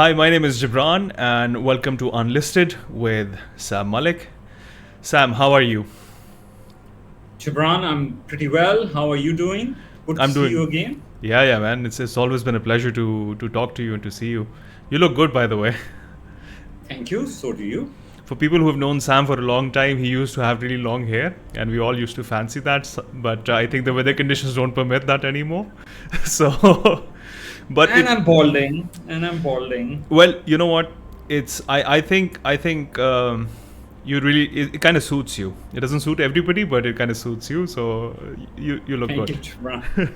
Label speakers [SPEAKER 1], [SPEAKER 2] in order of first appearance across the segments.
[SPEAKER 1] Hi, my name is Gibran, and welcome to Unlisted with Sam Malik. Sam, how are you?
[SPEAKER 2] Gibran, I'm pretty well. How are you doing? Good to
[SPEAKER 1] I'm
[SPEAKER 2] see
[SPEAKER 1] doing.
[SPEAKER 2] you again.
[SPEAKER 1] Yeah, man. It's always been a pleasure to talk to you and to see you. You look good, by the way.
[SPEAKER 2] Thank you. So do you.
[SPEAKER 1] For people who have known Sam for a long time, he used to have really long hair, and we all used to fancy that. But I think the weather conditions don't permit that anymore. So, but
[SPEAKER 2] And
[SPEAKER 1] it
[SPEAKER 2] I'm balding. And I'm balding.
[SPEAKER 1] Well, you know what? I think you really it kind of suits you. It doesn't suit everybody, but it kind of suits you. So you look
[SPEAKER 2] Thank you,
[SPEAKER 1] good.
[SPEAKER 2] Gibran.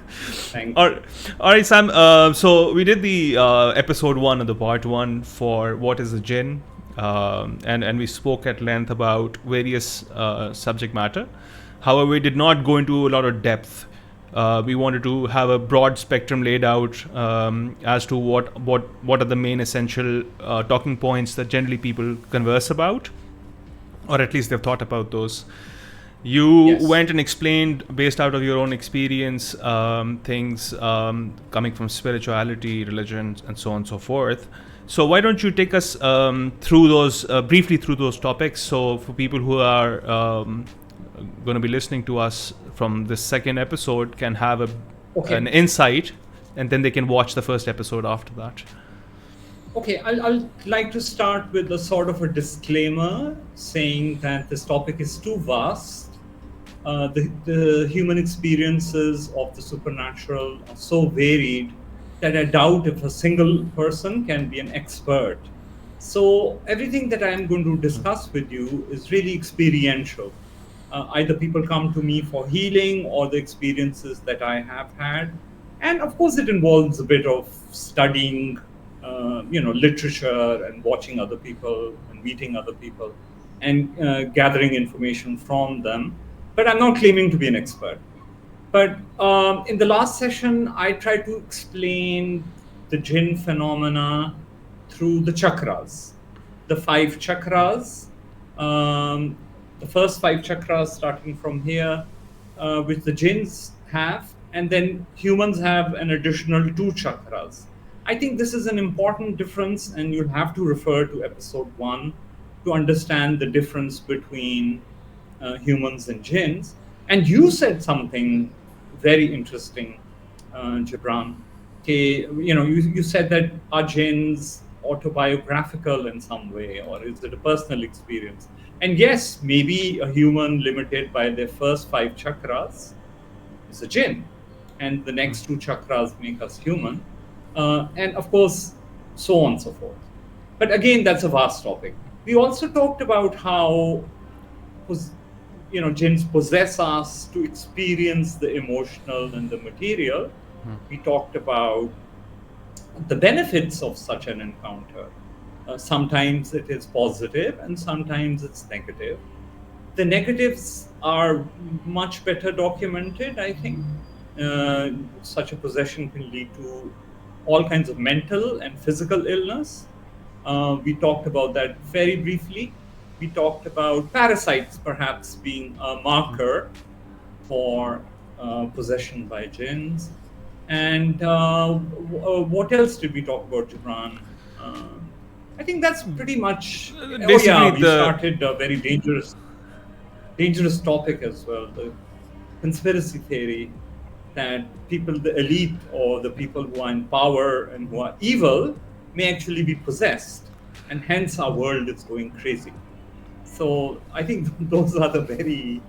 [SPEAKER 2] Thank
[SPEAKER 1] all,
[SPEAKER 2] you.
[SPEAKER 1] all right, Sam. So we did the episode one of the part one for what is a Jinn, and we spoke at length about various subject matter. However, we did not go into a lot of depth. We wanted to have a broad spectrum laid out as to what are the main essential talking points that generally people converse about, or at least they've thought about those. You
[SPEAKER 2] Yes.
[SPEAKER 1] went and explained, based out of your own experience, things coming from spirituality, religion, and so on and so forth. So why don't you take us through those briefly through those topics? So for people who are going to be listening to us from this second episode, can have an
[SPEAKER 2] Okay.
[SPEAKER 1] insight, and then they can watch the first episode after that.
[SPEAKER 2] Okay. I'll like to start with a sort of a disclaimer saying that this topic is too vast. The human experiences of the supernatural are so varied that I doubt if a single person can be an expert. So, everything that I am going to discuss with you is really experiential. Either people come to me for healing or the experiences that I have had. And of course, it involves a bit of studying, literature and watching other people and meeting other people and gathering information from them. But I'm not claiming to be an expert. But in the last session, I tried to explain the Jinn phenomena through the chakras, the five chakras. Um, the first five chakras, starting from here, which the Jinns have, and then humans have an additional two chakras. I think this is an important difference, and you'll have to refer to episode one to understand the difference between humans and jinns. And you said something very interesting, Gibran. Okay, you said that are jinns autobiographical in some way, or is it a personal experience? And yes, maybe a human limited by their first five chakras is a jinn, and the next two chakras make us human, and of course, so on and so forth. But again, that's a vast topic. We also talked about how jinns possess us to experience the emotional and the material. We talked about the benefits of such an encounter. Sometimes it is positive and sometimes it's negative. The negatives are much better documented, I think. Such a possession can lead to all kinds of mental and physical illness. We talked about that very briefly. We talked about parasites perhaps being a marker for possession by jinns. And what else did we talk about, Gibran? I think that's pretty much. Oh
[SPEAKER 1] Basically,
[SPEAKER 2] yeah, we
[SPEAKER 1] the
[SPEAKER 2] started a very dangerous topic as well, the conspiracy theory that people, the elite or the people who are in power and who are evil, may actually be possessed, and hence our world is going crazy. So I think those are the very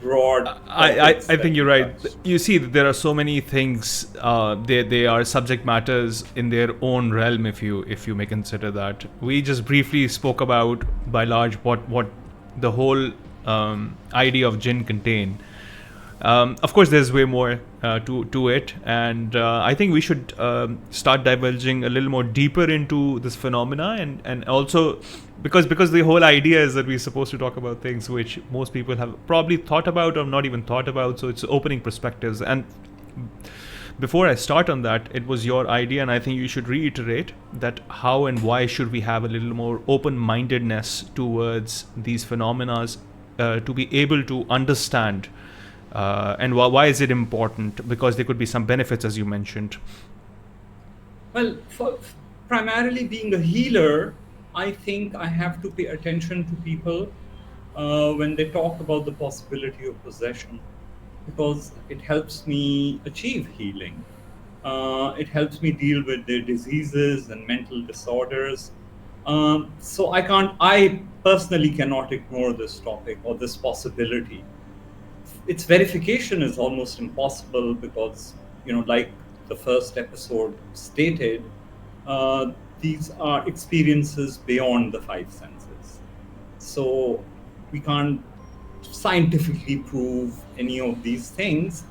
[SPEAKER 2] broad topics
[SPEAKER 1] I
[SPEAKER 2] that
[SPEAKER 1] think you're
[SPEAKER 2] we
[SPEAKER 1] right.
[SPEAKER 2] touched.
[SPEAKER 1] You see, there are so many things. They are subject matters in their own realm. If you may consider that, we just briefly spoke about by large what the whole idea of jinn contain. Of course, there's way more to it, and I think we should start diverging a little more deeper into this phenomena, and also because the whole idea is that we're supposed to talk about things which most people have probably thought about or not even thought about. So it's opening perspectives. And before I start on that, it was your idea, and I think you should reiterate that how and why should we have a little more open-mindedness towards these phenomena to be able to understand. And why is it important? Because there could be some benefits, as you mentioned.
[SPEAKER 2] Well, primarily being a healer, I think I have to pay attention to people when they talk about the possibility of possession, because it helps me achieve healing. It helps me deal with their diseases and mental disorders. So I personally cannot ignore this topic or this possibility. Its verification is almost impossible because, like the first episode stated, uh, these are experiences beyond the five senses. So we can't scientifically prove any of these things,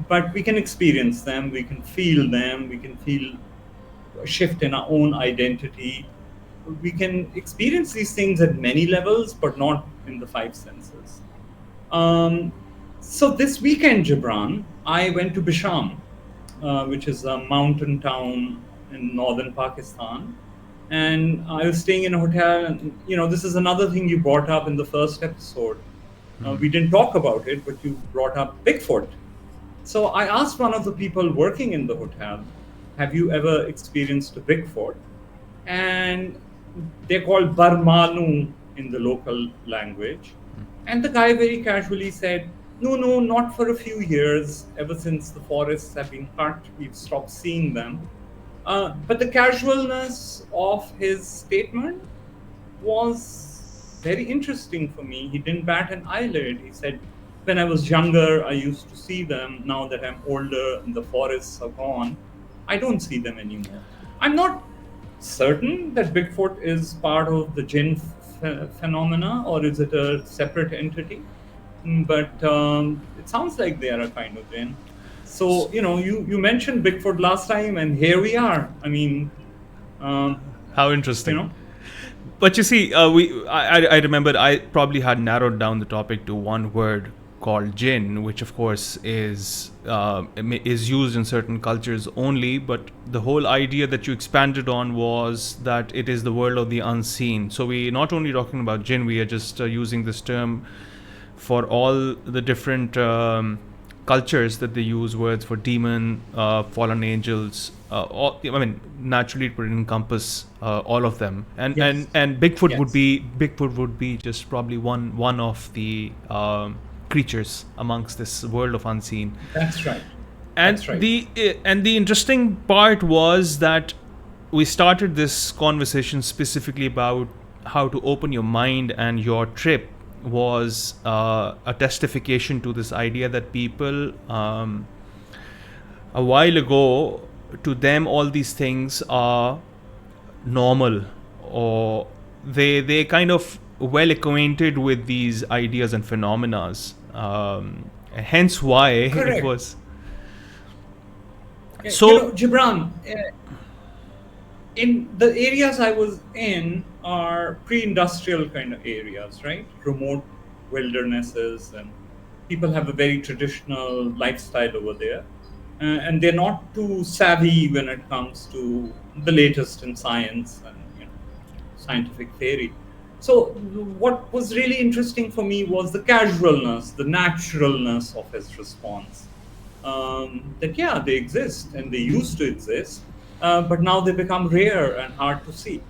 [SPEAKER 2] but we can experience them, we can feel them, we can feel a shift in our own identity. We can experience these things at many levels, but not in the five senses. Um, so this weekend, Gibran, I went to Bisham, which is a mountain town in northern Pakistan, and I was staying in a hotel. And this is another thing you brought up in the first episode. We didn't talk about it, but you brought up Bigfoot. So I asked one of the people working in the hotel, "Have you ever experienced a Bigfoot?" And they're called Barmanu in the local language. And the guy very casually said, "No, no, not for a few years. Ever since the forests have been cut, we've stopped seeing them." But the casualness of his statement was very interesting for me. He didn't bat an eyelid. He said, "When I was younger, I used to see them. Now that I'm older and the forests are gone, I don't see them anymore." I'm not certain that Bigfoot is part of the Jinn phenomena, or is it a separate entity? But it sounds like they are a kind of Jinn. So, you mentioned Bigfoot last time, and here we are. I mean,
[SPEAKER 1] How interesting.
[SPEAKER 2] you know,
[SPEAKER 1] But you see, I remember I probably had narrowed down the topic to one word called Jinn, which of course is used in certain cultures only. But the whole idea that you expanded on was that it is the world of the unseen. So we're not only talking about Jinn, we are just using this term for all the different cultures that they use words for demon, fallen angels. Naturally it would encompass all of them, and
[SPEAKER 2] yes,
[SPEAKER 1] and Bigfoot would
[SPEAKER 2] yes,
[SPEAKER 1] be just probably one of the creatures amongst this world of unseen.
[SPEAKER 2] that's right.
[SPEAKER 1] And
[SPEAKER 2] That's right.
[SPEAKER 1] the interesting part was that we started this conversation specifically about how to open your mind, and your trip was a testification to this idea that people a while ago, to them all these things are normal, or they kind of well acquainted with these ideas and phenomena, hence why it
[SPEAKER 2] Correct.
[SPEAKER 1] was
[SPEAKER 2] Yeah,
[SPEAKER 1] so.
[SPEAKER 2] Gibran, in the areas I was in are pre-industrial kind of areas, right? Remote wildernesses, and people have a very traditional lifestyle over there, and they're not too savvy when it comes to the latest in science and scientific theory. So what was really interesting for me was the casualness, the naturalness of his response. That yeah, they exist and they used to exist, but now they become rare and hard to see.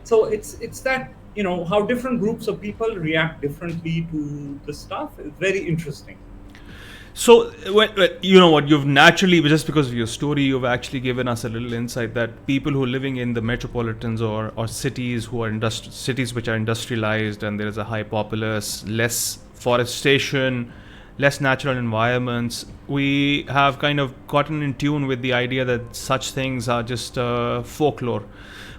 [SPEAKER 2] So it's that how different groups of people react differently to the stuff is very interesting.
[SPEAKER 1] So, you know what, you've naturally, just because of your story, you've actually given us a little insight that people who are living in the metropolitans, or cities who are cities which are industrialized, and there is a high populace, less forestation, less natural environments, we have kind of gotten in tune with the idea that such things are just folklore.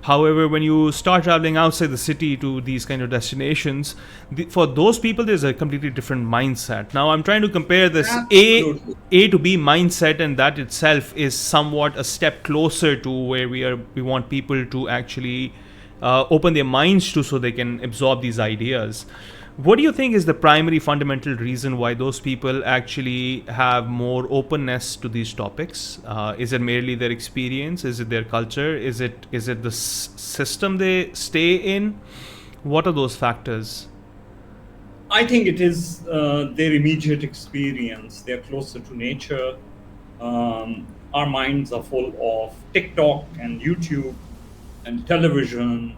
[SPEAKER 1] However, when you start traveling outside the city to these kind of destinations, for those people, there's a completely different mindset. Now, I'm trying to compare this
[SPEAKER 2] Absolutely.
[SPEAKER 1] A to B mindset, and that itself is somewhat a step closer to where we want people to actually open their minds to, so they can absorb these ideas. What do you think is the primary fundamental reason why those people actually have more openness to these topics? Is it merely their experience? Is it their culture? Is it the system they stay in? What are those factors?
[SPEAKER 2] I think it is their immediate experience. They're closer to nature. Our minds are full of TikTok and YouTube. and television.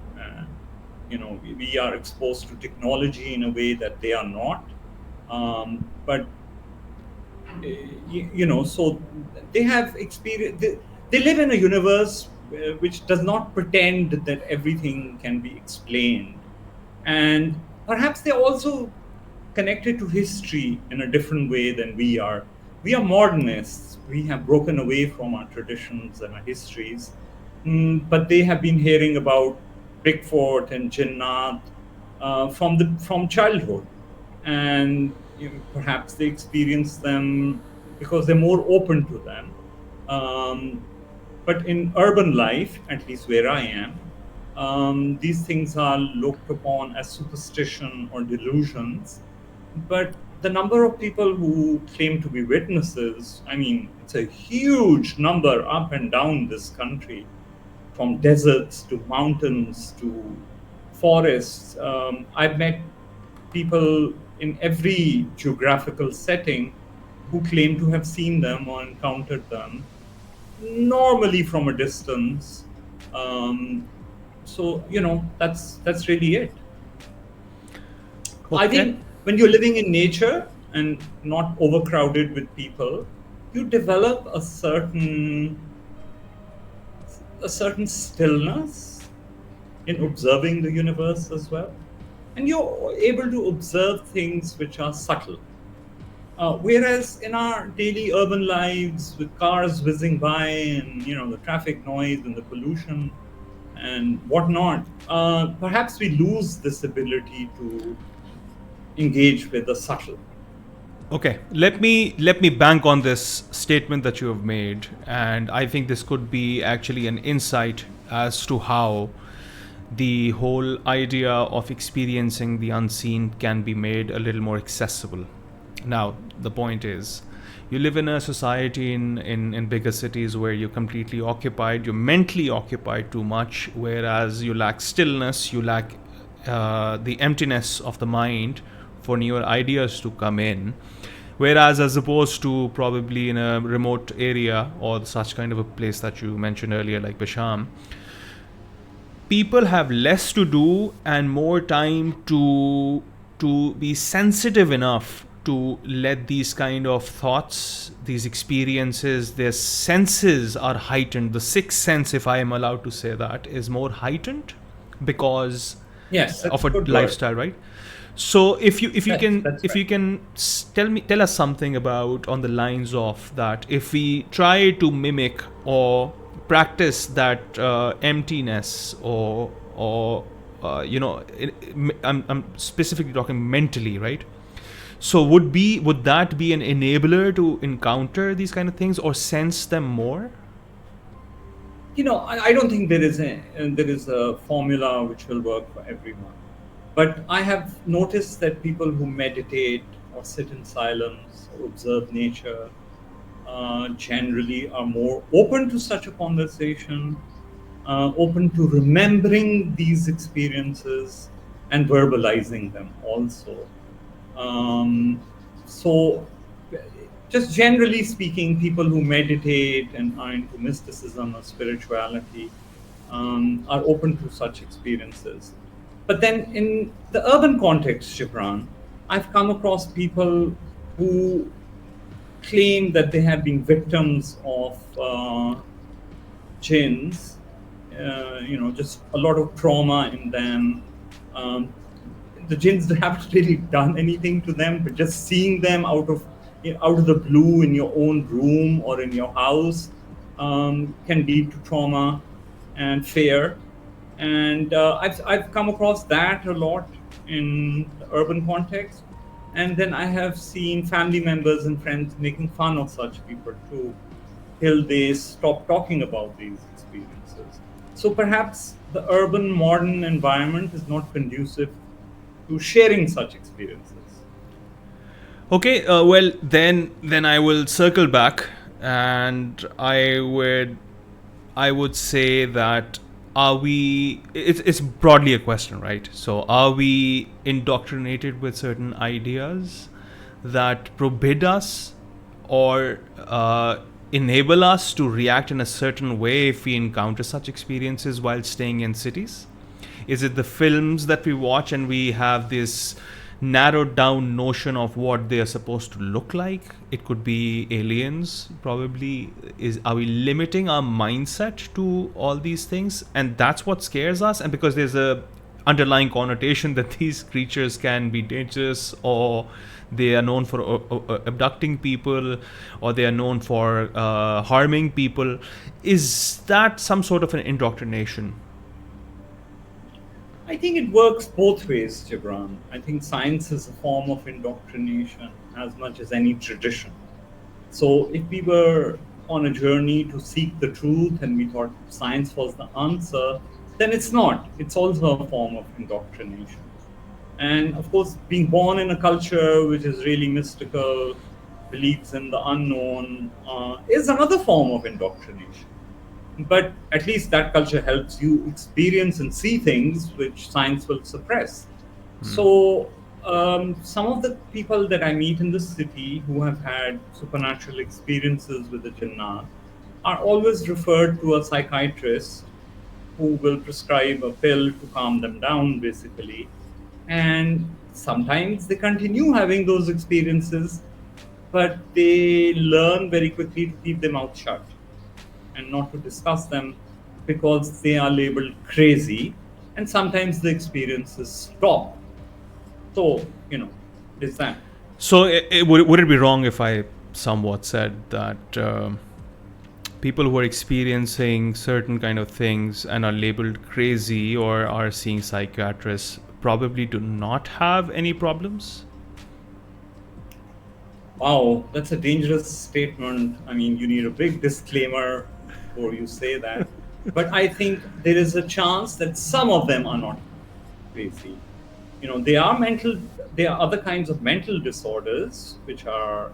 [SPEAKER 2] We are exposed to technology in a way that they are not. But so they have experience. They live in a universe which does not pretend that everything can be explained, and perhaps they're also connected to history in a different way than we are. We are modernists. We have broken away from our traditions and our histories, but they have been hearing about Bigfoot and Jinnat from childhood, and perhaps they experience them because they're more open to them. Um, but in urban life, at least where I am, these things are looked upon as superstition or delusions. But the number of people who claim to be witnesses, I mean, it's a huge number up and down this country, from deserts to mountains to forests. I've met people in every geographical setting who claim to have seen them or encountered them, normally from a distance. Um, that's really it. I
[SPEAKER 1] Okay.
[SPEAKER 2] think when you're living in nature and not overcrowded with people, you develop a certain stillness in observing the universe as well, and you're able to observe things which are subtle. Whereas in our daily urban lives, with cars whizzing by and the traffic noise and the pollution and whatnot, perhaps we lose this ability to engage with the subtle.
[SPEAKER 1] Okay, let me bank on this statement that you have made, and I think this could be actually an insight as to how the whole idea of experiencing the unseen can be made a little more accessible. Now, the point is, you live in a society in bigger cities where you're completely occupied, you're mentally occupied too much, whereas you lack stillness, you lack the emptiness of the mind for newer ideas to come in. Whereas, as opposed to probably in a remote area or such kind of a place that you mentioned earlier, like Basham, people have less to do and more time to be sensitive enough to let these kind of thoughts, these experiences, their senses are heightened. The sixth sense, if I am allowed to say that, is more heightened because
[SPEAKER 2] Yes, that's
[SPEAKER 1] of
[SPEAKER 2] a
[SPEAKER 1] a
[SPEAKER 2] good word.
[SPEAKER 1] lifestyle, right? So if you can
[SPEAKER 2] That's
[SPEAKER 1] if
[SPEAKER 2] right.
[SPEAKER 1] you can tell us something about on the lines of that, if we try to mimic or practice that emptiness or I'm specifically talking mentally, right? So would that be an enabler to encounter these kind of things or sense them more?
[SPEAKER 2] I don't think there is a formula which will work for everyone. But I have noticed that people who meditate or sit in silence or observe nature generally are more open to such a conversation, open to remembering these experiences and verbalizing them also. Um, so, just generally speaking, people who meditate and are into mysticism or spirituality are open to such experiences. But then, in the urban context, Shibran, I've come across people who claim that they have been victims of jinns, just a lot of trauma in them. Um, the jinns haven't really done anything to them, but just seeing them out of the blue in your own room or in your house can lead to trauma and fear. And I've come across that a lot in the urban context. And then I have seen family members and friends making fun of such people too, till they stop talking about these experiences. So perhaps the urban modern environment is not conducive to sharing such experiences.
[SPEAKER 1] Okay, well then I will circle back, and I would say that are we? It's broadly a question, right? So are we indoctrinated with certain ideas that forbid us, or enable us to react in a certain way if we encounter such experiences while staying in cities? Is it the films that we watch and we have this narrowed down notion of what they are supposed to look like? It could be aliens, probably. Are we limiting our mindset to all these things? And that's what scares us. And because there's a underlying connotation that these creatures can be dangerous, or they are known for abducting people, or they are known for harming people. Is that some sort of an indoctrination?
[SPEAKER 2] I think it works both ways, Gibran. I think science is a form of indoctrination as much as any tradition. So if we were on a journey to seek the truth and we thought science was the answer, then it's not. It's also a form of indoctrination. And of course, being born in a culture which is really mystical, believes in the unknown, is another form of indoctrination. But at least that culture helps you experience and see things which science will suppress. So, some of the people that I meet in the city who have had supernatural experiences with the Jinnah are always referred to a psychiatrist who will prescribe a pill to calm them down, basically. And sometimes they continue having those experiences, but they learn very quickly to keep their mouth shut and not to discuss them because they are labeled crazy, and sometimes the experiences stop. So, it's that.
[SPEAKER 1] So, would it be wrong if I somewhat said that people who are experiencing certain kind of things and are labeled crazy or are seeing psychiatrists probably do not have any problems?
[SPEAKER 2] Wow, that's a dangerous statement. I mean, you need a big disclaimer before you say that. But I think there is a chance that some of them are not crazy. They are mental, there are other kinds of mental disorders which are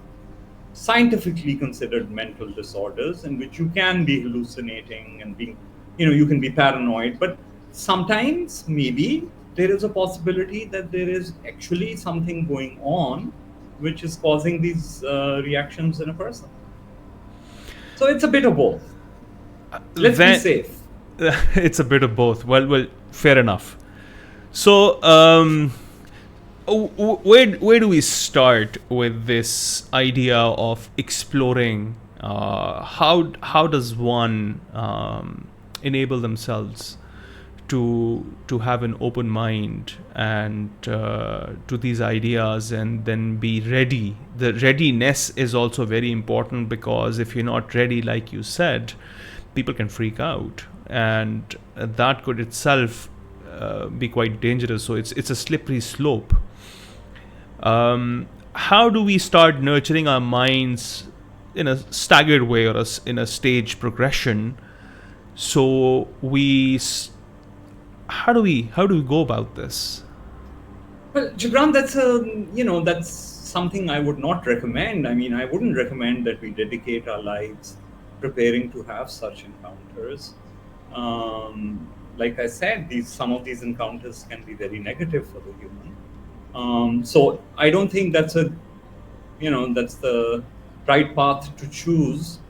[SPEAKER 2] scientifically considered mental disorders, in which you can be hallucinating and being, you can be paranoid. But sometimes maybe there is a possibility that there is actually something going on which is causing these reactions in a person. So it's a bit of both. Let's be safe.
[SPEAKER 1] It's a bit of both. Well, fair enough. So, where do we start with this idea of exploring? How does one enable themselves to have an open mind and to these ideas, and then be ready? The readiness is also very important, because if you're not ready, like you said, people can freak out, and that could itself be quite dangerous. So it's a slippery slope. How do we start nurturing our minds in a staggered way, or in a stage progression? So how do we go about this?
[SPEAKER 2] Well, Gibran, that's something I would not recommend. I mean, I wouldn't recommend that we dedicate our lives preparing to have such encounters. Like I said, some of these encounters can be very negative for the human. So I don't think that's the right path to choose.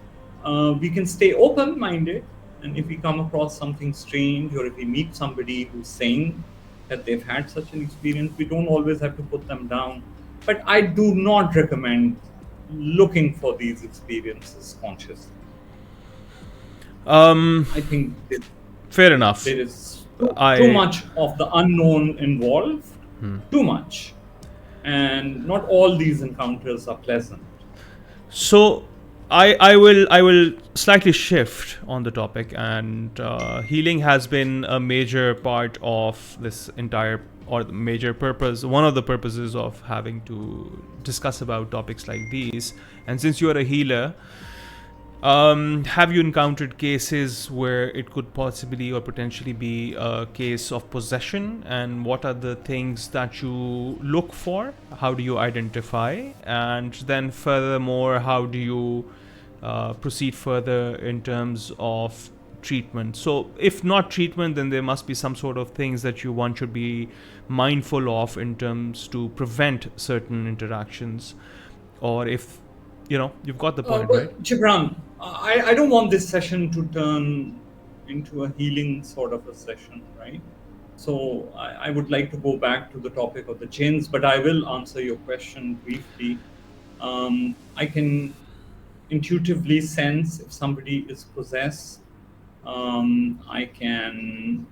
[SPEAKER 2] We can stay open-minded, and if we come across something strange, or if we meet somebody who's saying that they've had such an experience, we don't always have to put them down. But I do not recommend looking for these experiences consciously. I think
[SPEAKER 1] fair enough.
[SPEAKER 2] There is too much of the unknown involved, too much. And not all these encounters are pleasant.
[SPEAKER 1] So I will slightly shift on the topic, and healing has been a major part of this entire, or the major purpose, one of the purposes of having to discuss about topics like these. And since you are a healer, have you encountered cases where it could possibly or potentially be a case of possession? And what are the things that you look for? How do you identify? And then furthermore, how do you proceed further in terms of treatment? So if not treatment, then there must be some sort of things that one should be mindful of in terms to prevent certain interactions. Or if, you've got the point, right?
[SPEAKER 2] Gibran, I don't want this session to turn into a healing sort of a session, right? So I would like to go back to the topic of the jinns, but I will answer your question briefly. I can intuitively sense if somebody is possessed. I can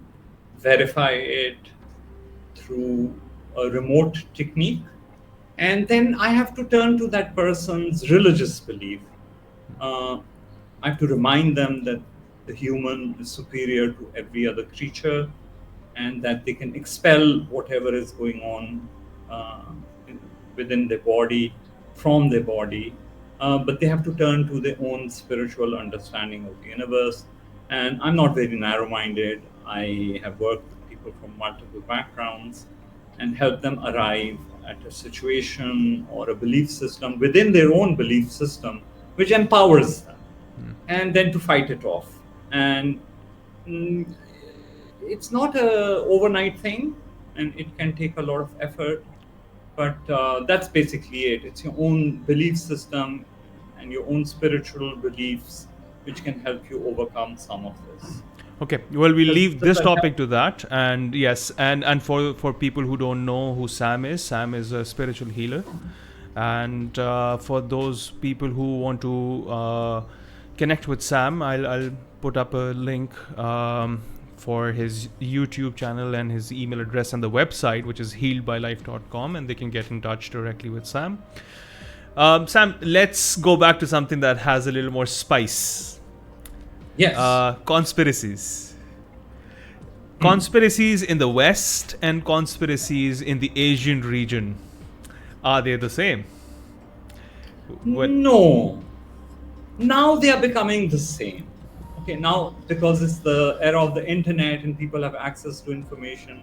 [SPEAKER 2] verify it through a remote technique. And then I have to turn to that person's religious belief. Uh, I have to remind them that the human is superior to every other creature and that they can expel whatever is going on uh, within their body from their body. But they have to turn to their own spiritual understanding of the universe. And I'm not very narrow minded. I have worked with people from multiple backgrounds and help them arrive at a situation or a belief system within their own belief system, which empowers them, and then to fight it off. And mm, it's not a overnight thing, and it can take a lot of effort. But that's basically it. It's your own belief system and your own spiritual beliefs which can help you overcome some of this.
[SPEAKER 1] Okay, well, we'll leave
[SPEAKER 2] Does
[SPEAKER 1] this
[SPEAKER 2] that help?
[SPEAKER 1] topic to that. And yes, and for people who don't know who Sam is a spiritual healer. And for those people who want to connect with Sam, I'll put up a link for his YouTube channel and his email address and the website, which is healedbylife.com, and they can get in touch directly with Sam. Sam, let's go back to something that has a little more spice.
[SPEAKER 2] Yes.
[SPEAKER 1] Conspiracies. Conspiracies in the West and conspiracies in the Asian region. Are they the same? What?
[SPEAKER 2] No. Now they are becoming the same. Okay, now because it's the era of the internet and people have access to information,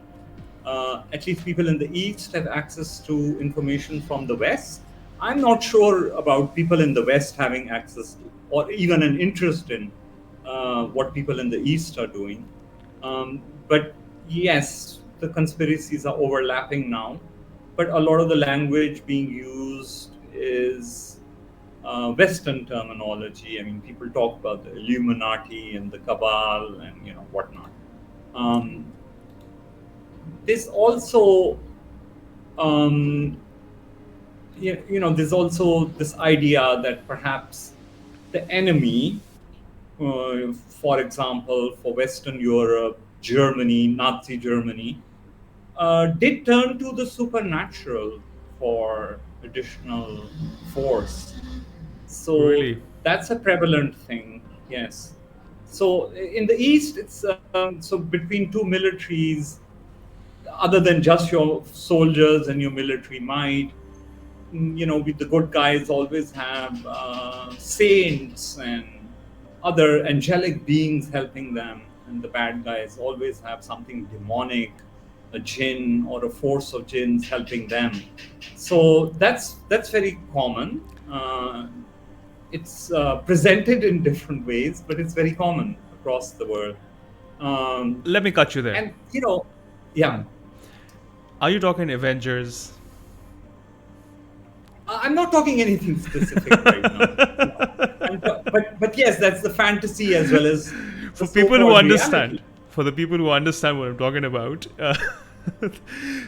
[SPEAKER 2] at least people in the East have access to information from the West. I'm not sure about people in the West having access to or even an interest in what people in the East are doing. But yes, the conspiracies are overlapping now, but a lot of the language being used is Western terminology. I mean, people talk about the Illuminati and the Cabal and whatnot. Um, there's also um, there's also this idea that perhaps the enemy, for example, for Western Europe, Germany, Nazi Germany, did turn to the supernatural for additional force. So
[SPEAKER 1] Really?
[SPEAKER 2] that's a prevalent thing, yes. So in the East, it's so between two militaries, other than just your soldiers and your military might, with the good guys always have saints and other angelic beings helping them, and the bad guys always have something demonic, a jinn or a force of jinns helping them. So that's very common. It's presented in different ways, but it's very common across the world.
[SPEAKER 1] Let me cut you there.
[SPEAKER 2] And yeah.
[SPEAKER 1] Are you talking Avengers?
[SPEAKER 2] I'm not talking anything specific right now. But yes, that's the fantasy as well as the
[SPEAKER 1] For people who
[SPEAKER 2] so-called
[SPEAKER 1] understand,
[SPEAKER 2] reality.
[SPEAKER 1] for the people who understand what I'm talking about.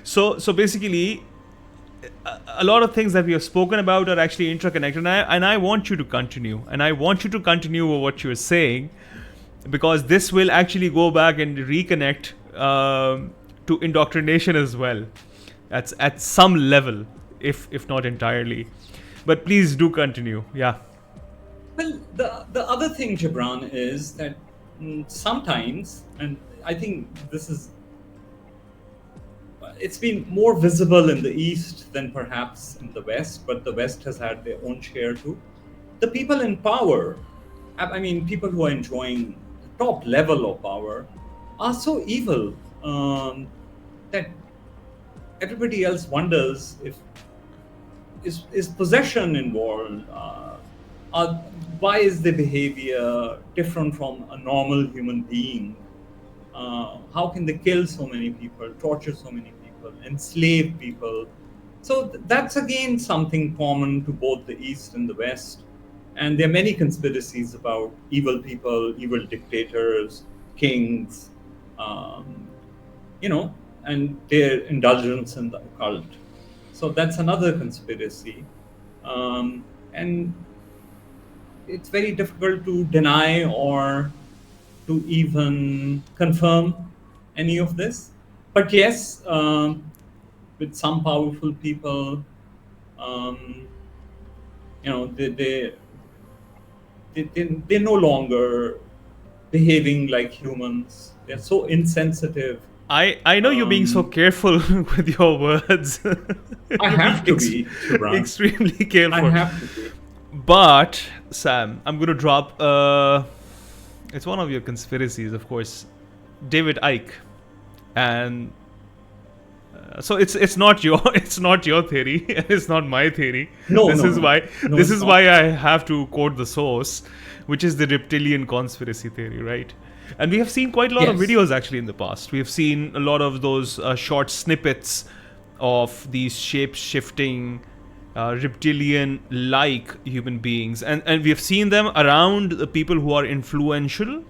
[SPEAKER 1] So basically, a lot of things that we have spoken about are actually interconnected, and I want you to continue, and I want you to continue with what you're saying, because this will actually go back and reconnect to indoctrination as well, at some level, if not entirely. But please do continue. Yeah.
[SPEAKER 2] Well, the other thing, Gibran, is that sometimes, and I think this is, it's been more visible in the East than perhaps in the West, but the West has had their own share too. The people in power, I mean, people who are enjoying the top level of power, are so evil that everybody else wonders if is possession involved. Uh, why is their behavior different from a normal human being? How can they kill so many people, torture so many people, enslave people? So that's again something common to both the East and the West. And there are many conspiracies about evil people, evil dictators, kings, um, you know, and their indulgence in the occult. So that's another conspiracy. And it's very difficult to deny or to even confirm any of this. But yes, with some powerful people, um, they're no longer behaving like humans. They're so insensitive.
[SPEAKER 1] I know you're being so
[SPEAKER 2] Um,
[SPEAKER 1] careful with your words.
[SPEAKER 2] I
[SPEAKER 1] You're being
[SPEAKER 2] have to be, Gibran.
[SPEAKER 1] extremely
[SPEAKER 2] I
[SPEAKER 1] careful.
[SPEAKER 2] have to be.
[SPEAKER 1] But Sam, I'm gonna drop. It's one of your conspiracies, of course. David Icke, and so it's not your it's not your theory, and it's not my theory.
[SPEAKER 2] No,
[SPEAKER 1] This
[SPEAKER 2] no,
[SPEAKER 1] is
[SPEAKER 2] no.
[SPEAKER 1] why
[SPEAKER 2] No,
[SPEAKER 1] this
[SPEAKER 2] it's
[SPEAKER 1] is
[SPEAKER 2] not.
[SPEAKER 1] why I have to quote the source, which is the reptilian conspiracy theory, right? And we have seen quite a lot of
[SPEAKER 2] Yes.
[SPEAKER 1] videos actually in the past. We have seen a lot of those short snippets of these shape shifting reptilian like human beings, and we have seen them around the people who are influential,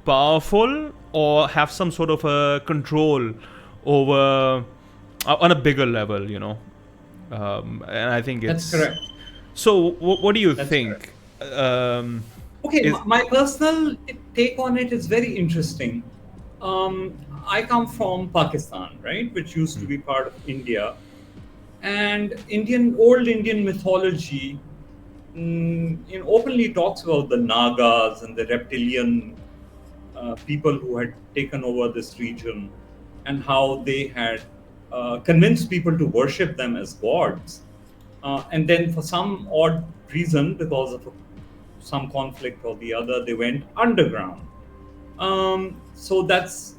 [SPEAKER 1] powerful, or have some sort of a control over on a bigger level, and I think
[SPEAKER 2] That's
[SPEAKER 1] it's
[SPEAKER 2] correct.
[SPEAKER 1] so. What do you
[SPEAKER 2] That's correct.
[SPEAKER 1] think? Um,
[SPEAKER 2] Okay,
[SPEAKER 1] is
[SPEAKER 2] my personal take on it is very interesting. Um, I come from Pakistan, right, which used to be part of India, and old Indian mythology openly talks about the Nagas and the reptilian people who had taken over this region, and how they had convinced people to worship them as gods. And then, for some odd reason, because of some conflict or the other, they went underground. So that's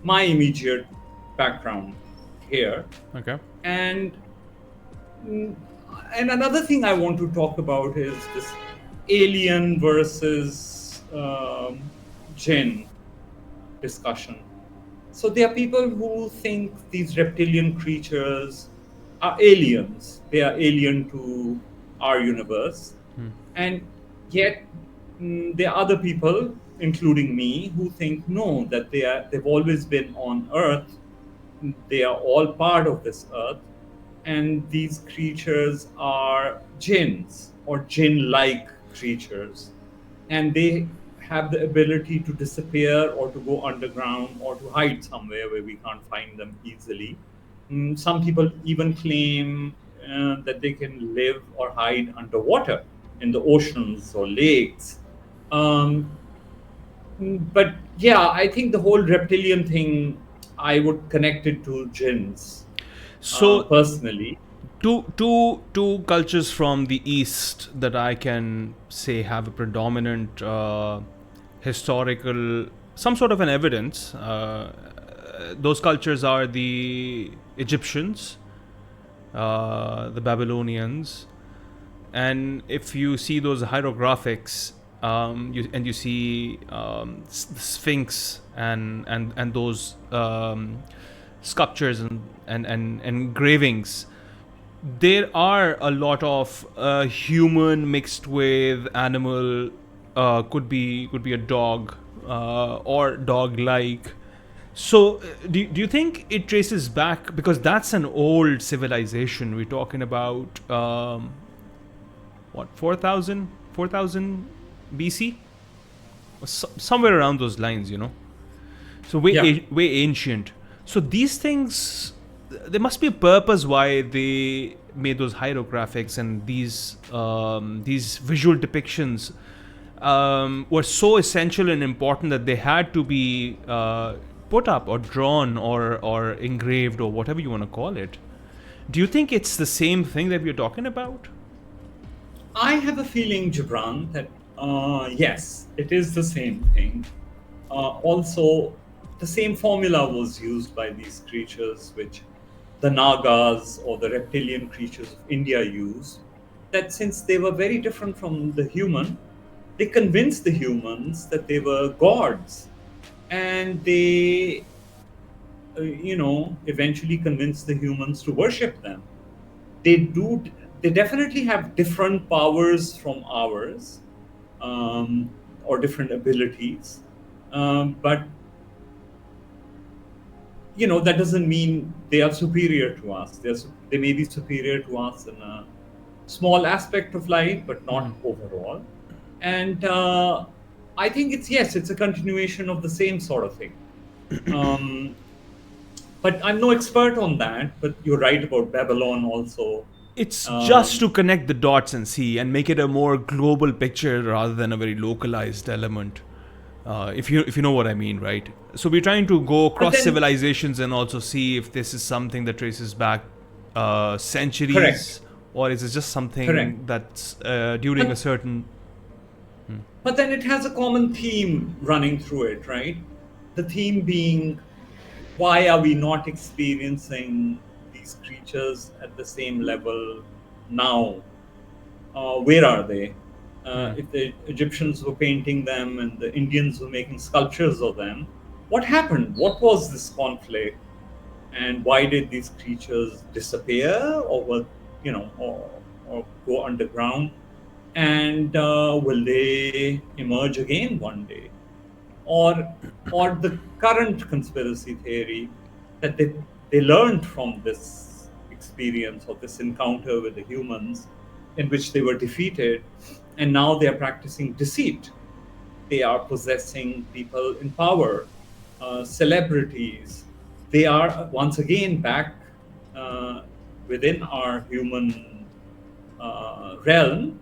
[SPEAKER 2] my immediate background here.
[SPEAKER 1] okay.
[SPEAKER 2] And mm, and another thing I want to talk about is this alien versus Jinn discussion. So there are people who think these reptilian creatures are aliens. They are alien to our universe. And yet there are other people, including me, who think no, that they've always been on Earth. They are all part of this Earth. And these creatures are jinns or jinn-like creatures, and they have the ability to disappear or to go underground or to hide somewhere where we can't find them easily. Some people even claim that they can live or hide underwater in the oceans or lakes. Um, but yeah, I think the whole reptilian thing, I would connect it to jinns
[SPEAKER 1] So
[SPEAKER 2] personally.
[SPEAKER 1] two cultures from the east that I can say have a predominant historical some sort of an evidence. Those cultures are the Egyptians, the Babylonians, and if you see those hieroglyphics, you see the Sphinx and those sculptures and engravings, there are a lot of human mixed with animal. Could be a dog or dog like. So do you think it traces back, because that's an old civilization? We're talking about what, 4,000 BC, or somewhere around those lines, so
[SPEAKER 2] Yeah.
[SPEAKER 1] way ancient. So these things, there must be a purpose why they made those hieroglyphics, and these visual depictions were so essential and important that they had to be put up or drawn or engraved or whatever you want to call it. Do you think it's the same thing that we're talking about?
[SPEAKER 2] I have a feeling, Gibran, that yes, it is the same thing. Also, the same formula was used by these creatures, which the Nagas or the reptilian creatures of India use. That since they were very different from the human, they convinced the humans that they were gods, and they, eventually convinced the humans to worship them. They do they definitely have different powers from ours, or different abilities, but that doesn't mean they are superior to us. They may be superior to us in a small aspect of life, but not overall. And I think it's a continuation of the same sort of thing. Um, but I'm no expert on that. But you're right about Babylon also.
[SPEAKER 1] It's just
[SPEAKER 2] Um,
[SPEAKER 1] to connect the dots and see and make it a more global picture rather than a very localized element. If you know what I mean, right? So we're trying to go
[SPEAKER 2] but
[SPEAKER 1] across
[SPEAKER 2] then,
[SPEAKER 1] civilizations and also see if this is something that traces back
[SPEAKER 2] correct,
[SPEAKER 1] centuries, or is it just
[SPEAKER 2] correct.
[SPEAKER 1] something that's during a
[SPEAKER 2] But
[SPEAKER 1] certain.
[SPEAKER 2] but then it has a common theme running through it, right? The theme being, why are we not experiencing these creatures at the same level now? Where are they? If the Egyptians were painting them and the Indians were making sculptures of them, what happened? What was this conflict? And why did these creatures disappear, or go underground? And will they emerge again one day? Or the current conspiracy theory that they learned from this experience or this encounter with the humans, in which they were defeated, and now they are practicing deceit. They are possessing people in power, celebrities. They are once again back uh, within our human realm.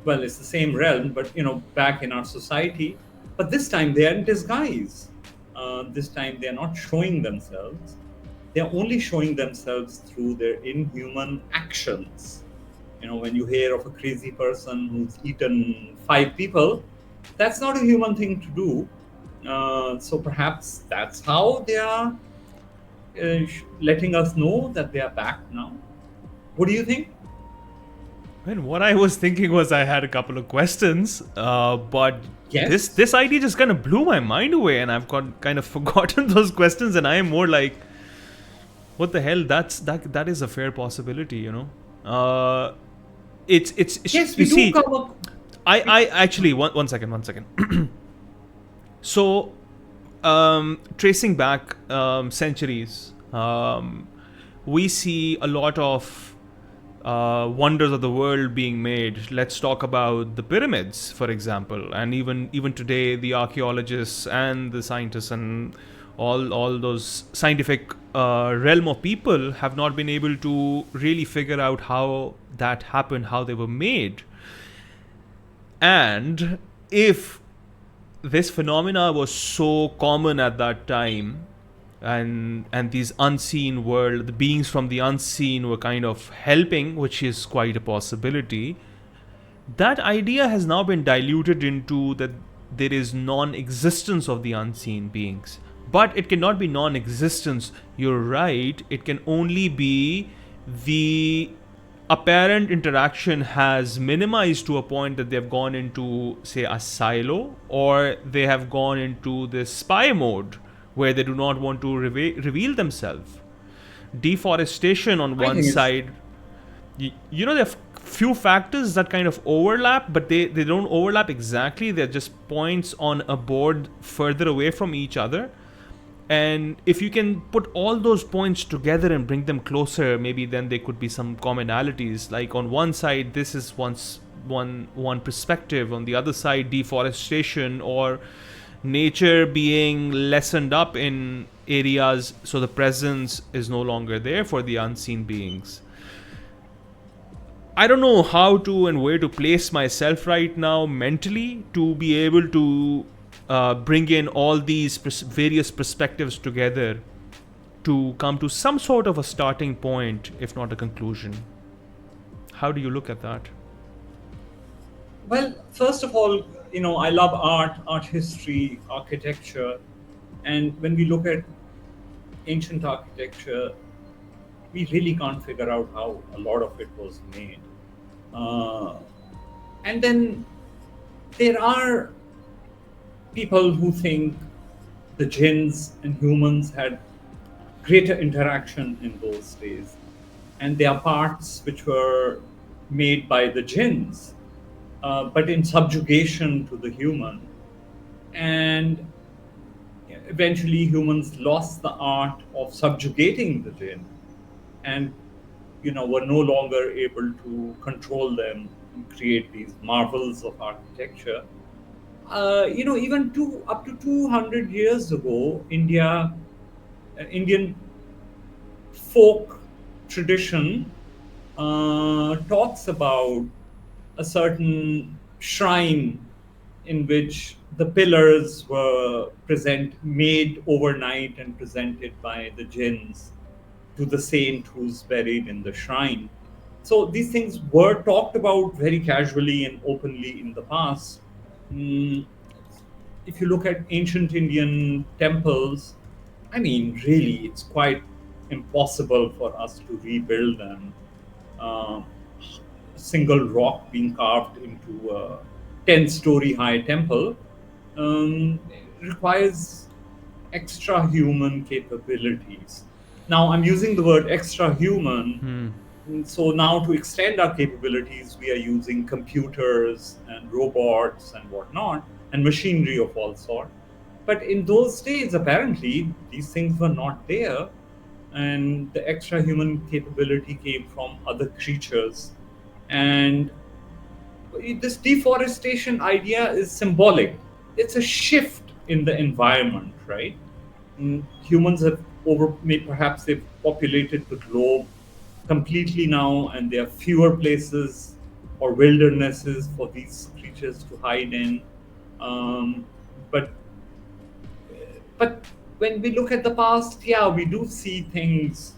[SPEAKER 2] Well, it's the same realm, but back in our society. But this time they are in disguise. This time they are not showing themselves. They are only showing themselves through their inhuman actions. When you hear of a crazy person who's eaten 5 people, that's not a human thing to do. So perhaps that's how they are letting us know that they are back now. What do you think?
[SPEAKER 1] And what I was thinking was I had a couple of questions, but this
[SPEAKER 2] Yes.
[SPEAKER 1] this idea just kind of blew my mind away, and I've got kind of forgotten those questions, and I am more like, what the hell? That is a fair possibility, it's
[SPEAKER 2] Yes,
[SPEAKER 1] you
[SPEAKER 2] we do
[SPEAKER 1] see,
[SPEAKER 2] come up.
[SPEAKER 1] I actually one second. So, tracing back centuries, we see a lot of wonders of the world being made. Let's talk about the pyramids, for example, and even today, the archaeologists and the scientists and all those scientific realm of people have not been able to really figure out how that happened, how they were made, and if this phenomena was so common at that time, and these unseen world, the beings from the unseen were kind of helping, which is quite a possibility. That idea has now been diluted into that there is non-existence of the unseen beings, but it cannot be non-existence. You're right, it can only be the apparent interaction has minimized to a point that they've gone into, say, a silo, or they have gone into this spy mode where they do not want to reveal themselves. Deforestation on
[SPEAKER 2] I
[SPEAKER 1] one
[SPEAKER 2] think it's
[SPEAKER 1] side, there are few factors that kind of overlap, but they don't overlap exactly. They're just points on a board further away from each other. And if you can put all those points together and bring them closer, maybe then there could be some commonalities. Like on one side, this is one perspective. On the other side, deforestation or nature being lessened up in areas, so the presence is no longer there for the unseen beings. I don't know how to and where to place myself right now mentally to be able to bring in all these various perspectives together to come to some sort of a starting point, if not a conclusion. How do you look at that?
[SPEAKER 2] Well, first of all, I love art history, architecture, and when we look at ancient architecture, we really can't figure out how a lot of it was made. Uh, and then there are people who think the jinns and humans had greater interaction in those days. And there are parts which were made by the jinns, but in subjugation to the human. And eventually, humans lost the art of subjugating the jinn, and were no longer able to control them and create these marvels of architecture. Even up to 200 years ago, Indian folk tradition talks about a certain shrine in which the pillars were made overnight and presented by the jinns to the saint who's buried in the shrine. So these things were talked about very casually and openly in the past. Mm, if you look at ancient Indian temples, I mean, really, it's quite impossible for us to rebuild them. Uh, Single rock being carved into a 10-story high temple requires extra human capabilities. Now, I'm using the word extra human. So now to extend our capabilities, we are using computers and robots and whatnot, and machinery of all sort. But in those days, apparently, these things were not there, and the extra human capability came from other creatures. And this deforestation idea is symbolic. It's a shift in the environment, right? Humans have perhaps they've populated the globe completely now, and there are fewer places or wildernesses for these creatures to hide in. Um, but but when we look at the past, yeah, we do see things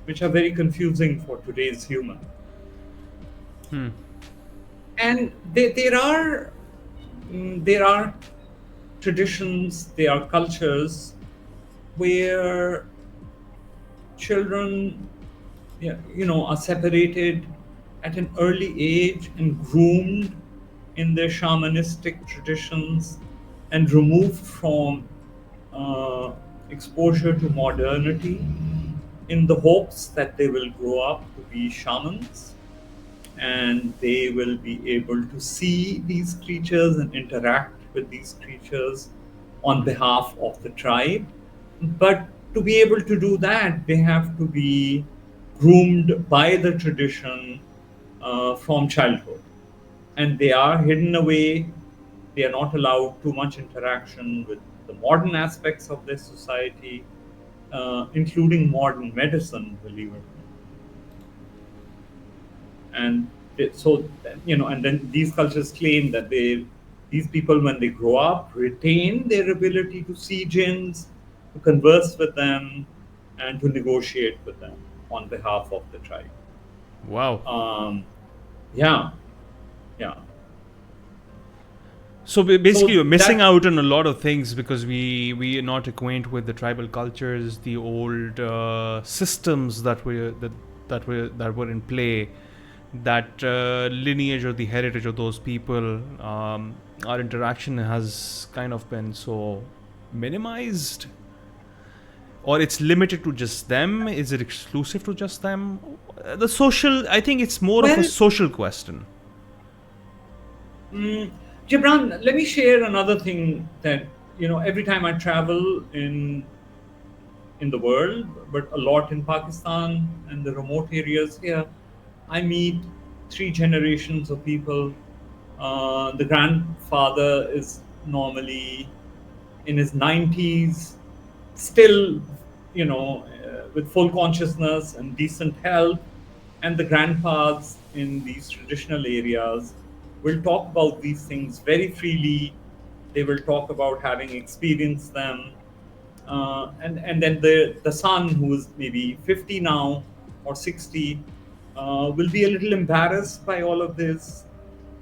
[SPEAKER 2] which are very confusing for today's human. And there are traditions, there are cultures where children, yeah, are separated at an early age and groomed in their shamanistic traditions and removed from uh, exposure to modernity in the hopes that they will grow up to be shamans and they will be able to see these creatures and interact with these creatures on behalf of the tribe. But to be able to do that, they have to be groomed by the tradition from childhood. And they are hidden away. They are not allowed too much interaction with the modern aspects of their society, including modern medicine, believe it or not. And and then these cultures claim that these people, when they grow up, retain their ability to see jinns, to converse with them, and to negotiate with them on behalf of the tribe.
[SPEAKER 1] Wow.
[SPEAKER 2] Yeah, yeah.
[SPEAKER 1] So basically,
[SPEAKER 2] So
[SPEAKER 1] you're missing
[SPEAKER 2] that
[SPEAKER 1] out on a lot of things because we are not acquainted with the tribal cultures, the old systems that were in play, that lineage or the heritage of those people. Our interaction has kind of been so minimized, or it's limited to just them. Is it exclusive to just them? The social, I think it's more of a
[SPEAKER 2] well,
[SPEAKER 1] social question.
[SPEAKER 2] Gibran, let me share another thing that every time I travel in the world, but a lot in Pakistan and the remote areas here, I meet three generations of people. The grandfather is normally in his 90s, still, with full consciousness and decent health. And the grandpas in these traditional areas will talk about these things very freely. They will talk about having experienced them, and then the son, who is maybe 50 now or 60, will be a little embarrassed by all of this,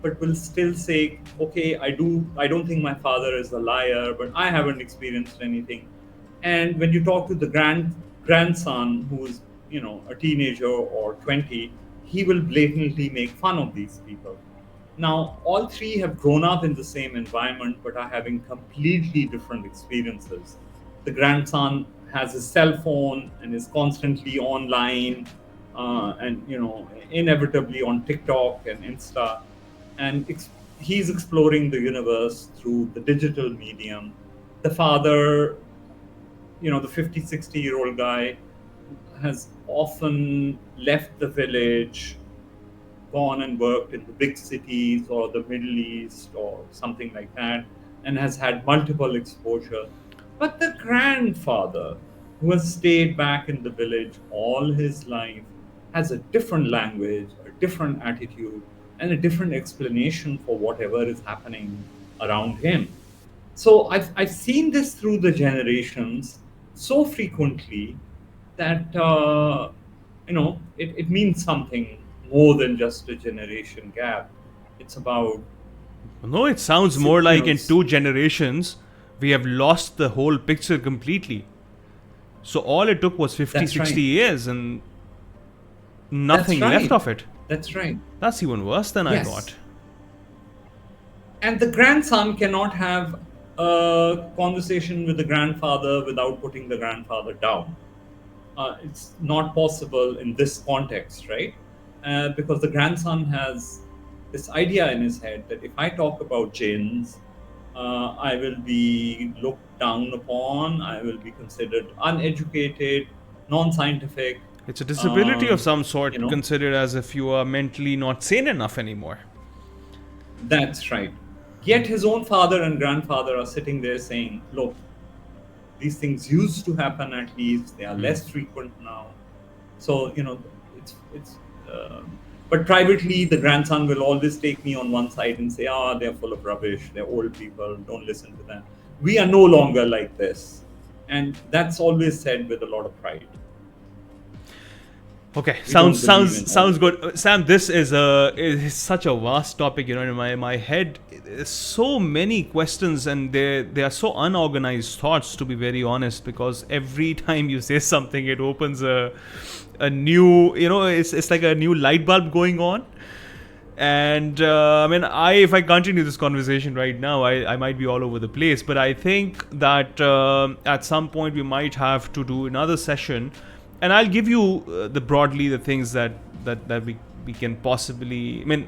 [SPEAKER 2] but will still say, okay, I don't think my father is a liar, but I haven't experienced anything. And when you talk to the grandson, who's a teenager or 20, he will blatantly make fun of these people. Now, all three have grown up in the same environment but are having completely different experiences. The grandson has his cell phone and is constantly online, and inevitably on TikTok and Insta, and he's exploring the universe through the digital medium. The father, the 50, 60-year-old guy, has often left the village, gone and worked in the big cities or the Middle East or something like that, and has had multiple exposure. But the grandfather, who has stayed back in the village all his life, has a different language, a different attitude, and a different explanation for whatever is happening around him. So I've seen this through the generations so frequently that it means something more than just a generation gap. It's about
[SPEAKER 1] No, it sounds
[SPEAKER 2] si-
[SPEAKER 1] more
[SPEAKER 2] you
[SPEAKER 1] like
[SPEAKER 2] know
[SPEAKER 1] in
[SPEAKER 2] s-
[SPEAKER 1] 2 generations, we have lost the whole picture completely. So all it took was 50,
[SPEAKER 2] that's
[SPEAKER 1] 60
[SPEAKER 2] right.
[SPEAKER 1] years and
[SPEAKER 2] That's
[SPEAKER 1] nothing left
[SPEAKER 2] right.
[SPEAKER 1] of it.
[SPEAKER 2] That's right.
[SPEAKER 1] That's even worse than I
[SPEAKER 2] Yes.
[SPEAKER 1] thought.
[SPEAKER 2] And the grandson cannot have a conversation with the grandfather without putting the grandfather down. It's not possible in this context, right? Because the grandson has this idea in his head that if I talk about jinns, I will be looked down upon, I will be considered uneducated, non scientific.
[SPEAKER 1] It's a disability of
[SPEAKER 2] Um,
[SPEAKER 1] some
[SPEAKER 2] you
[SPEAKER 1] sort,
[SPEAKER 2] know,
[SPEAKER 1] considered as if you are mentally not sane enough anymore.
[SPEAKER 2] that's right. Yet his own father and grandfather are sitting there saying, look, these things used to happen at least, they are less frequent now. So, it's but privately, the grandson will always take me on one side and say, they're full of rubbish, they're old people, don't listen to them. We are no longer like this. And that's always said with a lot of pride.
[SPEAKER 1] Okay,
[SPEAKER 2] We don't
[SPEAKER 1] sounds
[SPEAKER 2] believe
[SPEAKER 1] sounds
[SPEAKER 2] in all
[SPEAKER 1] sounds
[SPEAKER 2] of
[SPEAKER 1] good.
[SPEAKER 2] that.
[SPEAKER 1] Sam, this is such a vast topic. In my head, there's so many questions, and they are so unorganized thoughts. To be very honest, because every time you say something, it opens a new. It's like a new light bulb going on. And I mean, if I continue this conversation right now, I might be all over the place. But I think that at some point we might have to do another session, and I'll give you the broadly the things that we can possibly. I mean,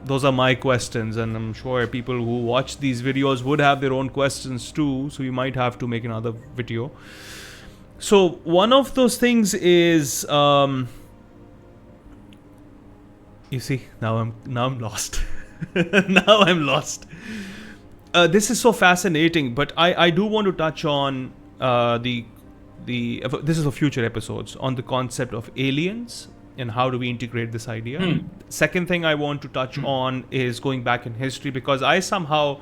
[SPEAKER 1] those are my questions, and I'm sure people who watch these videos would have their own questions too. So we might have to make another video. So one of those things is. You see, now I'm lost. Now I'm lost. This is so fascinating, but I do want to touch on the this is for future episodes on the concept of aliens and how do we integrate this idea.
[SPEAKER 2] Hmm.
[SPEAKER 1] Second thing I want to touch on is going back in history, because I somehow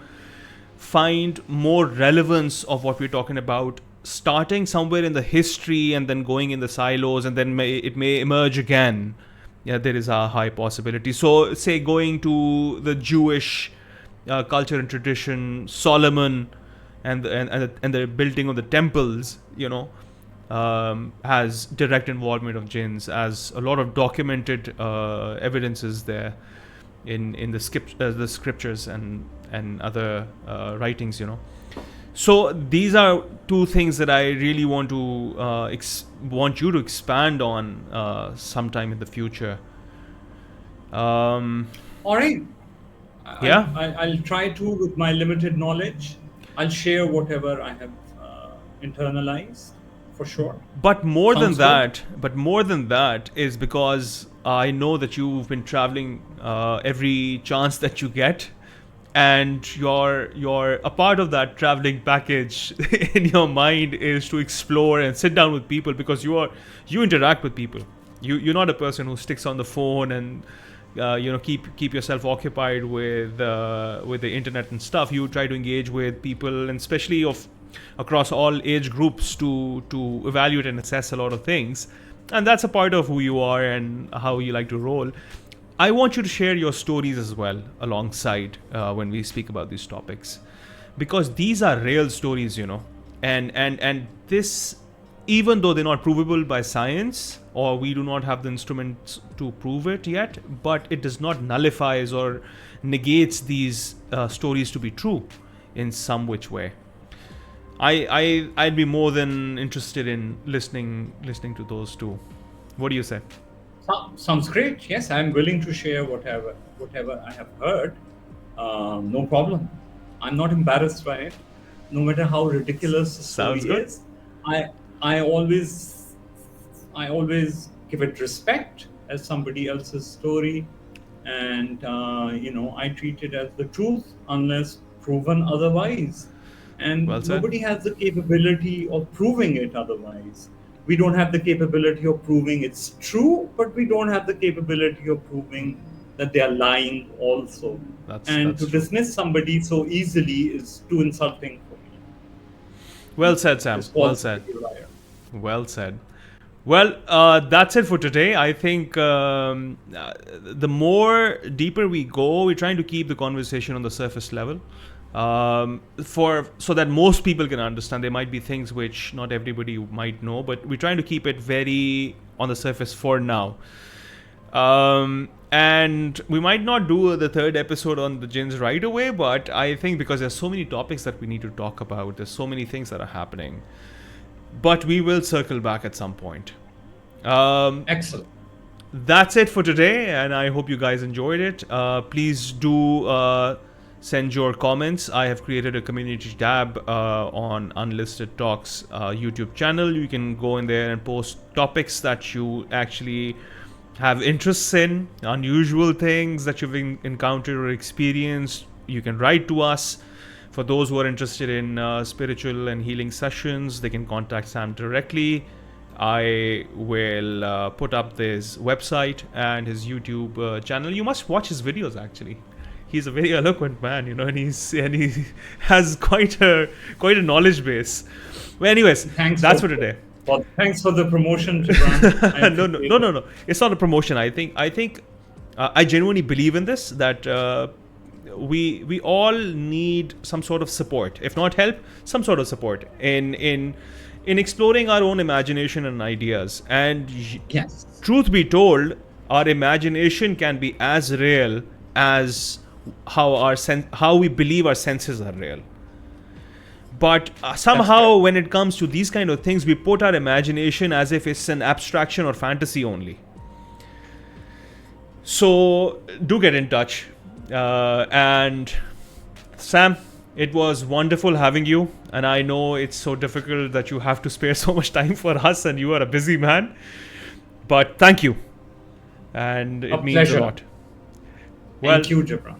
[SPEAKER 1] find more relevance of what we're talking about starting somewhere in the history and then going in the silos, and then it may emerge again. Yeah, there is a high possibility. So say going to the Jewish culture and tradition, Solomon and the building of the temples, has direct involvement of jinns, as a lot of documented evidences there in the scriptures and other writings. So these are two things that I really want to want you to expand on sometime in the future.
[SPEAKER 2] All right.
[SPEAKER 1] Yeah,
[SPEAKER 2] I'll try to, with my limited knowledge, I'll share whatever I have internalized for sure.
[SPEAKER 1] but more than
[SPEAKER 2] Sounds good.
[SPEAKER 1] that, is because I know that you've been traveling every chance that you get, and your a part of that traveling package in your mind is to explore and sit down with people, because you interact with people. You're not a person who sticks on the phone and keep yourself occupied with the internet and stuff. You try to engage with people, and especially of across all age groups, to evaluate and assess a lot of things. And that's a part of who you are and how you like to roll. I want you to share your stories as well alongside when we speak about these topics, because these are real stories, and this, even though they're not provable by science, or we do not have the instruments to prove it yet, but it does not nullifies or negates these stories to be true in some which way. I'd be more than interested in listening to those two. What do you say?
[SPEAKER 2] Sounds great. Yes, I'm willing to share whatever I have heard. No problem. I'm not embarrassed by it. No matter how ridiculous the
[SPEAKER 1] Sounds
[SPEAKER 2] story
[SPEAKER 1] good.
[SPEAKER 2] is, I I always I always give it respect as somebody else's story, and I treat it as the truth unless proven otherwise.
[SPEAKER 1] Well
[SPEAKER 2] And
[SPEAKER 1] said.
[SPEAKER 2] nobody has the capability of proving it otherwise. We don't have the capability of proving it's true, but we don't have the capability of proving that they are lying also. And
[SPEAKER 1] That's
[SPEAKER 2] to
[SPEAKER 1] true.
[SPEAKER 2] dismiss somebody so easily is too insulting for me.
[SPEAKER 1] Well said, Sam.
[SPEAKER 2] Just call
[SPEAKER 1] Well said.
[SPEAKER 2] somebody a liar.
[SPEAKER 1] Well said. Well, that's it for today. I think the more deeper we go, we're trying to keep the conversation on the surface level, for so that most people can understand. There might be things which not everybody might know, but we're trying to keep it very on the surface for now. And we might not do the third episode on the jinns right away, but I think because there's so many topics that we need to talk about, there's so many things that are happening. But we will circle back at some point.
[SPEAKER 2] Excellent.
[SPEAKER 1] That's it for today, and I hope you guys enjoyed it. Please do send your comments. I have created a community tab on Unlisted Talks YouTube channel. You can go in there and post topics that you actually have interests in, unusual things that you've encountered or experienced. You can write to us. For those who are interested in spiritual and healing sessions, they can contact Sam directly. I will put up this website and his YouTube channel. You must watch his videos. Actually, he's a very eloquent man, and he has quite a knowledge base. Well, anyways,
[SPEAKER 2] Thanks
[SPEAKER 1] that's
[SPEAKER 2] for,
[SPEAKER 1] for today.
[SPEAKER 2] thanks for the promotion, Gibran. I
[SPEAKER 1] No,
[SPEAKER 2] appreciate it.
[SPEAKER 1] no. It's not a promotion. I think I genuinely believe in this, that we all need some sort of support, if not help, some sort of support in exploring our own imagination and ideas. And
[SPEAKER 2] Yes.
[SPEAKER 1] truth be told, our imagination can be as real as how we believe our senses are real. But somehow,
[SPEAKER 2] correct.
[SPEAKER 1] when it comes to these kind of things, we put our imagination as if it's an abstraction or fantasy only. So do get in touch. And Sam, it was wonderful having you. And I know it's so difficult that you have to spare so much time for us, and you are a busy man. But thank you. And it
[SPEAKER 2] A
[SPEAKER 1] means a
[SPEAKER 2] pleasure.
[SPEAKER 1] lot. Well,
[SPEAKER 2] Thank you, Gibran.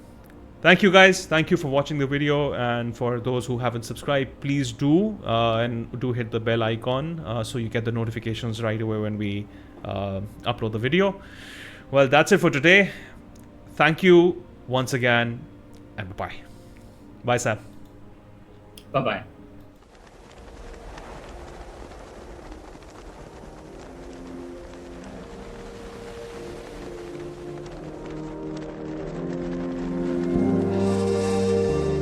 [SPEAKER 1] thank you guys. Thank you for watching the video. And for those who haven't subscribed, please do. And do hit the bell icon so you get the notifications right away when we upload the video. Well, that's it for today. Thank you once again. And bye-bye. Bye, Sam.
[SPEAKER 2] Bye bye.